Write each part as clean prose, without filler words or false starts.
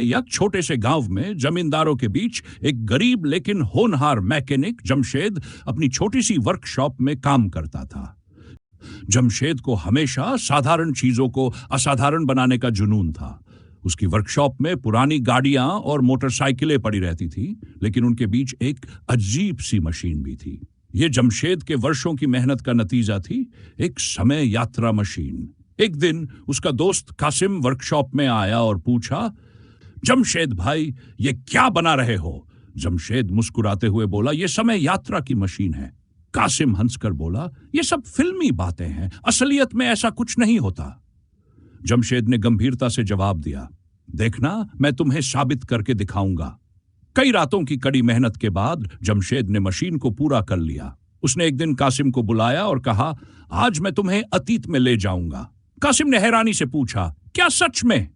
या छोटे से गांव में जमींदारों के बीच एक गरीब लेकिन होनहार मैकेनिक जमशेद अपनी छोटी सी वर्कशॉप में काम करता था। जमशेद को हमेशा साधारण चीजों को असाधारण बनाने का जुनून था। उसकी वर्कशॉप में पुरानी गाड़ियां और मोटरसाइकिलें पड़ी रहती थी, लेकिन उनके बीच एक अजीब सी मशीन भी थी। यह जमशेद के वर्षों की मेहनत का नतीजा थी, एक समय यात्रा मशीन। एक दिन उसका दोस्त कासिम वर्कशॉप में आया और पूछा, जमशेद भाई, ये क्या बना रहे हो? जमशेद मुस्कुराते हुए बोला, यह समय यात्रा की मशीन है। कासिम हंसकर बोला, यह सब फिल्मी बातें हैं, असलियत में ऐसा कुछ नहीं होता। जमशेद ने गंभीरता से जवाब दिया, देखना, मैं तुम्हें साबित करके दिखाऊंगा। कई रातों की कड़ी मेहनत के बाद जमशेद ने मशीन को पूरा कर लिया। उसने एक दिन कासिम को बुलाया और कहा, आज मैं तुम्हें अतीत में ले जाऊंगा। कासिम ने हैरानी से पूछा, क्या सच में?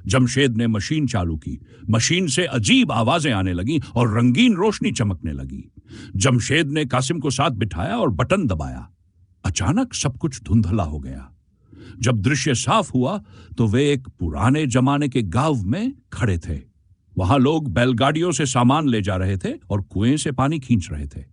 जमशेद ने मशीन चालू की। मशीन से अजीब आवाजें आने लगी और रंगीन रोशनी चमकने लगी। जमशेद ने कासिम को साथ बिठाया और बटन दबाया। अचानक सब कुछ धुंधला हो गया। जब दृश्य साफ हुआ तो वे एक पुराने जमाने के गांव में खड़े थे। वहां लोग बैलगाड़ियों से सामान ले जा रहे थे और कुएं से पानी खींच रहे थे।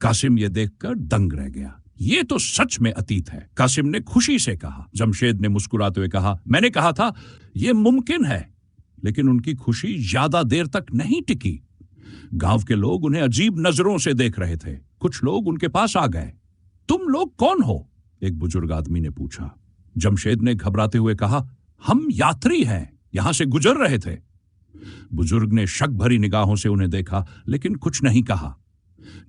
कासिम यह देखकर दंग रह गया। ये तो सच में अतीत है, कासिम ने खुशी से कहा। जमशेद ने मुस्कुराते हुए कहा, मैंने कहा था यह मुमकिन है। लेकिन उनकी खुशी ज्यादा देर तक नहीं टिकी। गांव के लोग उन्हें अजीब नजरों से देख रहे थे। कुछ लोग उनके पास आ गए। तुम लोग कौन हो? एक बुजुर्ग आदमी ने पूछा। जमशेद ने घबराते हुए कहा, हम यात्री हैं, यहां से गुजर रहे थे। बुजुर्ग ने शक भरी निगाहों से उन्हें देखा, लेकिन कुछ नहीं कहा।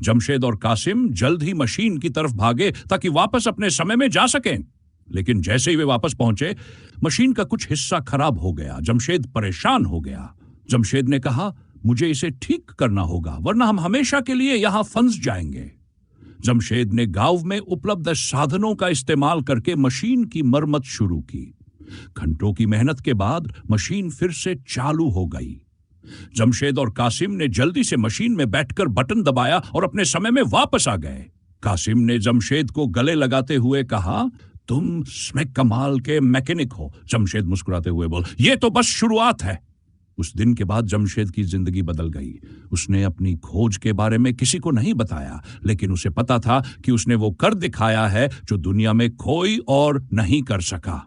जमशेद और कासिम जल्द ही मशीन की तरफ भागे ताकि वापस अपने समय में जा सकें। लेकिन जैसे ही वे वापस पहुंचे, मशीन का कुछ हिस्सा खराब हो गया। जमशेद परेशान हो गया। जमशेद ने कहा, मुझे इसे ठीक करना होगा, वरना हम हमेशा के लिए यहां फंस जाएंगे। जमशेद ने गांव में उपलब्ध साधनों का इस्तेमाल करके मशीन की मरम्मत शुरू की। घंटों की मेहनत के बाद मशीन फिर से चालू हो गई। जमशेद और कासिम ने जल्दी से मशीन में बैठकर बटन दबाया और अपने समय में वापस आ गए। कासिम ने जमशेद को गले लगाते हुए कहा, तुम इसमें कमाल के मैकेनिक हो। जमशेद मुस्कुराते हुए बोल, यह तो बस शुरुआत है। उस दिन के बाद जमशेद की जिंदगी बदल गई। उसने अपनी खोज के बारे में किसी को नहीं बताया, लेकिन उसे पता था कि उसने वो कर दिखाया है जो दुनिया में कोई और नहीं कर सका।